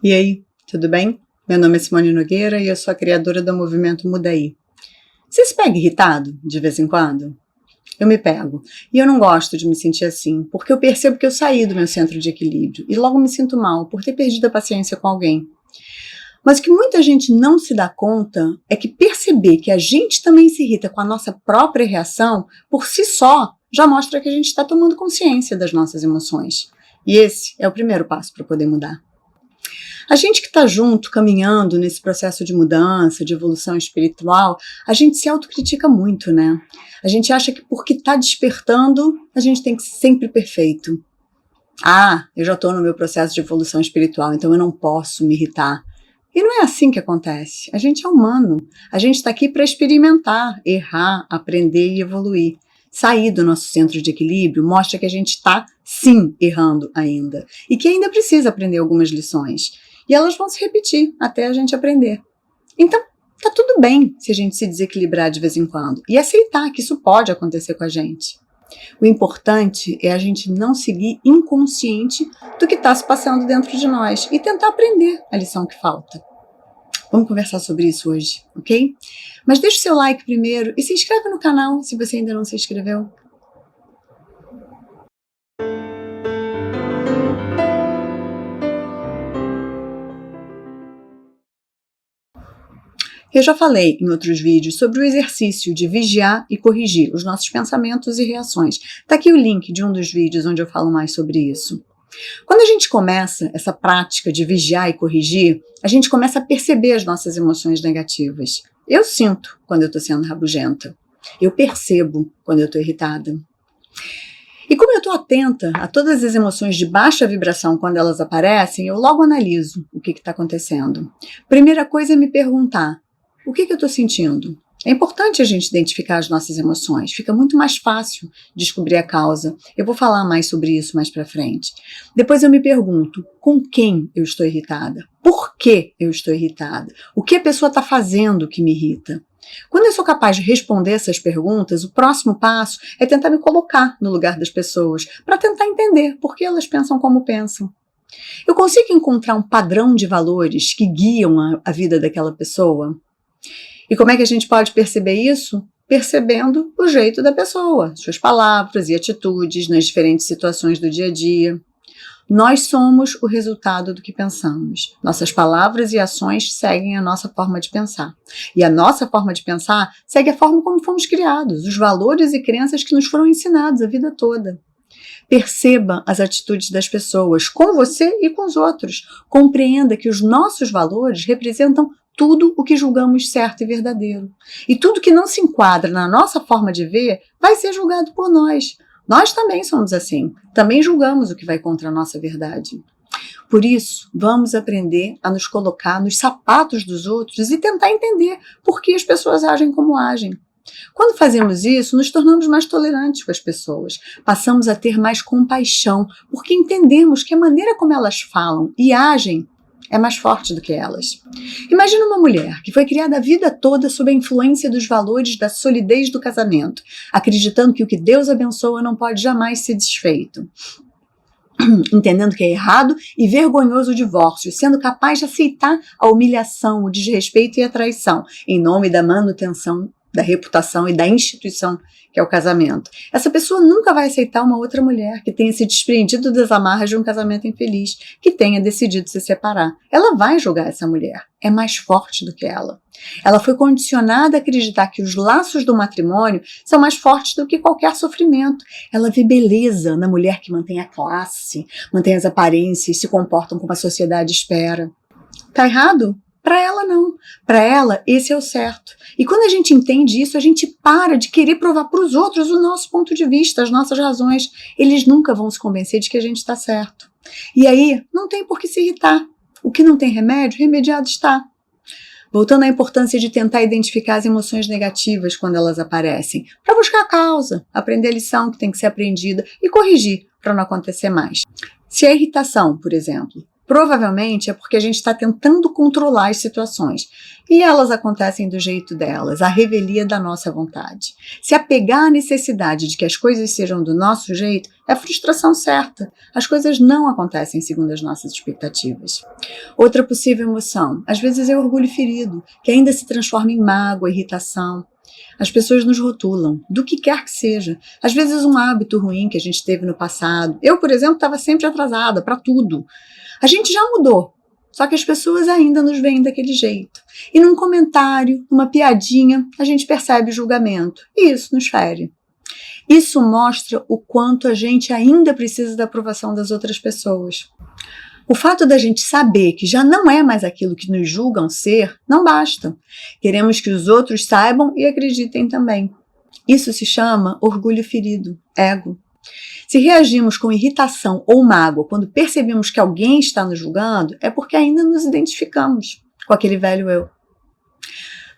E aí, tudo bem? Meu nome é Simone Nogueira e eu sou a criadora do movimento Mudaí. Você se pega irritado de vez em quando? Eu me pego. E eu não gosto de me sentir assim, porque eu percebo que eu saí do meu centro de equilíbrio e logo me sinto mal por ter perdido a paciência com alguém. Mas o que muita gente não se dá conta é que perceber que a gente também se irrita com a nossa própria reação, por si só, já mostra que a gente está tomando consciência das nossas emoções. E esse é o primeiro passo para poder mudar. A gente que está junto, caminhando nesse processo de mudança, de evolução espiritual, a gente se autocritica muito, né? A gente acha que porque está despertando, a gente tem que ser sempre perfeito. Ah, eu já estou no meu processo de evolução espiritual, então eu não posso me irritar. E não é assim que acontece. A gente é humano. A gente está aqui para experimentar, errar, aprender e evoluir. Sair do nosso centro de equilíbrio mostra que a gente está, sim, errando ainda. E que ainda precisa aprender algumas lições. E elas vão se repetir até a gente aprender. Então, tá tudo bem se a gente se desequilibrar de vez em quando. E aceitar que isso pode acontecer com a gente. O importante é a gente não seguir inconsciente do que está se passando dentro de nós e tentar aprender a lição que falta. Vamos conversar sobre isso hoje, ok? Mas deixa o seu like primeiro e se inscreve no canal se você ainda não se inscreveu. Eu já falei em outros vídeos sobre o exercício de vigiar e corrigir os nossos pensamentos e reações. Está aqui o link de um dos vídeos onde eu falo mais sobre isso. Quando a gente começa essa prática de vigiar e corrigir, a gente começa a perceber as nossas emoções negativas. Eu sinto quando eu estou sendo rabugenta. Eu percebo quando eu estou irritada. E como eu estou atenta a todas as emoções de baixa vibração quando elas aparecem, eu logo analiso o que está acontecendo. Primeira coisa é me perguntar: o que eu estou sentindo? É importante a gente identificar as nossas emoções, fica muito mais fácil descobrir a causa. Eu vou falar mais sobre isso mais para frente. Depois eu me pergunto, com quem eu estou irritada? Por que eu estou irritada? O que a pessoa está fazendo que me irrita? Quando eu sou capaz de responder essas perguntas, o próximo passo é tentar me colocar no lugar das pessoas, para tentar entender por que elas pensam como pensam. Eu consigo encontrar um padrão de valores que guiam a vida daquela pessoa? E como é que a gente pode perceber isso? Percebendo o jeito da pessoa, suas palavras e atitudes nas diferentes situações do dia a dia. Nós somos o resultado do que pensamos. Nossas palavras e ações seguem a nossa forma de pensar. E a nossa forma de pensar segue a forma como fomos criados, os valores e crenças que nos foram ensinados a vida toda. Perceba as atitudes das pessoas, com você e com os outros. Compreenda que os nossos valores representam tudo o que julgamos certo e verdadeiro. E tudo que não se enquadra na nossa forma de ver vai ser julgado por nós. Nós também somos assim. Também julgamos o que vai contra a nossa verdade. Por isso, vamos aprender a nos colocar nos sapatos dos outros e tentar entender por que as pessoas agem como agem. Quando fazemos isso, nos tornamos mais tolerantes com as pessoas, passamos a ter mais compaixão, porque entendemos que a maneira como elas falam e agem é mais forte do que elas. Imagina uma mulher que foi criada a vida toda sob a influência dos valores da solidez do casamento, acreditando que o que Deus abençoa não pode jamais ser desfeito. Entendendo que é errado e vergonhoso o divórcio, sendo capaz de aceitar a humilhação, o desrespeito e a traição, em nome da manutenção da reputação e da instituição que é o casamento. Essa pessoa nunca vai aceitar uma outra mulher que tenha se desprendido das amarras de um casamento infeliz, que tenha decidido se separar. Ela vai julgar essa mulher. É mais forte do que ela. Ela foi condicionada a acreditar que os laços do matrimônio são mais fortes do que qualquer sofrimento. Ela vê beleza na mulher que mantém a classe, mantém as aparências e se comportam como a sociedade espera. Tá errado? Para ela não. Para ela, esse é o certo. E quando a gente entende isso, a gente para de querer provar para os outros o nosso ponto de vista, as nossas razões. Eles nunca vão se convencer de que a gente está certo. E aí, não tem por que se irritar. O que não tem remédio, remediado está. Voltando à importância de tentar identificar as emoções negativas quando elas aparecem, para buscar a causa, aprender a lição que tem que ser aprendida e corrigir para não acontecer mais. Se a irritação, por exemplo, Provavelmente é porque a gente está tentando controlar as situações. E elas acontecem do jeito delas, a revelia da nossa vontade. Se apegar à necessidade de que as coisas sejam do nosso jeito, é a frustração certa. As coisas não acontecem segundo as nossas expectativas. Outra possível emoção, às vezes é orgulho ferido, que ainda se transforma em mágoa, irritação. As pessoas nos rotulam, do que quer que seja. Às vezes um hábito ruim que a gente teve no passado. Eu, por exemplo, estava sempre atrasada para tudo. A gente já mudou, só que as pessoas ainda nos veem daquele jeito. E num comentário, numa piadinha, a gente percebe julgamento. E isso nos fere. Isso mostra o quanto a gente ainda precisa da aprovação das outras pessoas. O fato da gente saber que já não é mais aquilo que nos julgam ser, não basta. Queremos que os outros saibam e acreditem também. Isso se chama orgulho ferido, ego. Se reagimos com irritação ou mágoa quando percebemos que alguém está nos julgando, é porque ainda nos identificamos com aquele velho eu.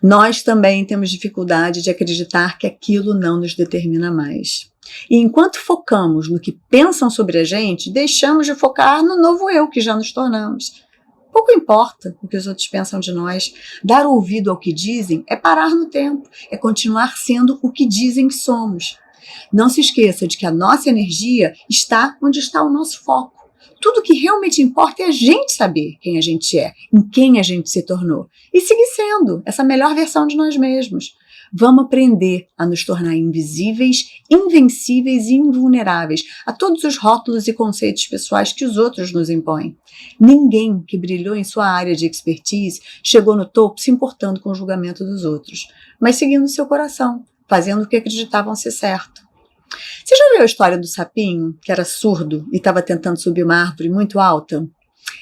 Nós também temos dificuldade de acreditar que aquilo não nos determina mais. E enquanto focamos no que pensam sobre a gente, deixamos de focar no novo eu que já nos tornamos. Pouco importa o que os outros pensam de nós. Dar ouvido ao que dizem é parar no tempo, é continuar sendo o que dizem que somos. Não se esqueça de que a nossa energia está onde está o nosso foco. Tudo que realmente importa é a gente saber quem a gente é, em quem a gente se tornou, e seguir sendo essa melhor versão de nós mesmos. Vamos aprender a nos tornar invisíveis, invencíveis e invulneráveis a todos os rótulos e conceitos pessoais que os outros nos impõem. Ninguém que brilhou em sua área de expertise chegou no topo se importando com o julgamento dos outros, mas seguindo seu coração, fazendo o que acreditavam ser certo. Você já viu a história do sapinho, que era surdo e estava tentando subir uma árvore muito alta?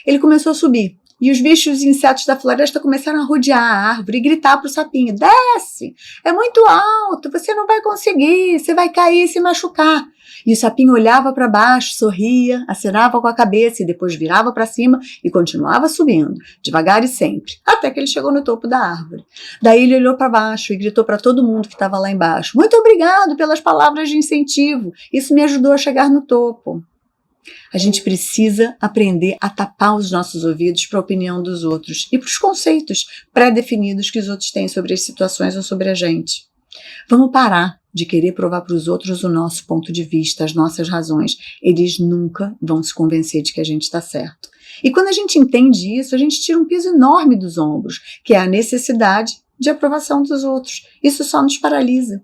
Ele começou a subir, e os bichos e insetos da floresta começaram a rodear a árvore e gritar para o sapinho: desce, é muito alto, você não vai conseguir, você vai cair e se machucar. E o sapinho olhava para baixo, sorria, acenava com a cabeça e depois virava para cima e continuava subindo, devagar e sempre, até que ele chegou no topo da árvore. Daí ele olhou para baixo e gritou para todo mundo que estava lá embaixo: muito obrigado pelas palavras de incentivo, isso me ajudou a chegar no topo. A gente precisa aprender a tapar os nossos ouvidos para a opinião dos outros e para os conceitos pré-definidos que os outros têm sobre as situações ou sobre a gente. Vamos parar de querer provar para os outros o nosso ponto de vista, as nossas razões. Eles nunca vão se convencer de que a gente está certo. E quando a gente entende isso, a gente tira um peso enorme dos ombros, que é a necessidade de aprovação dos outros. Isso só nos paralisa.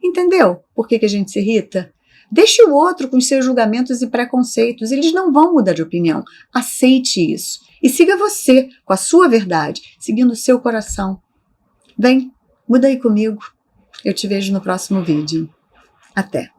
Entendeu por que a gente se irrita? Deixe o outro com os seus julgamentos e preconceitos, eles não vão mudar de opinião. Aceite isso. E siga você com a sua verdade, seguindo o seu coração. Vem, muda aí comigo. Eu te vejo no próximo vídeo. Até!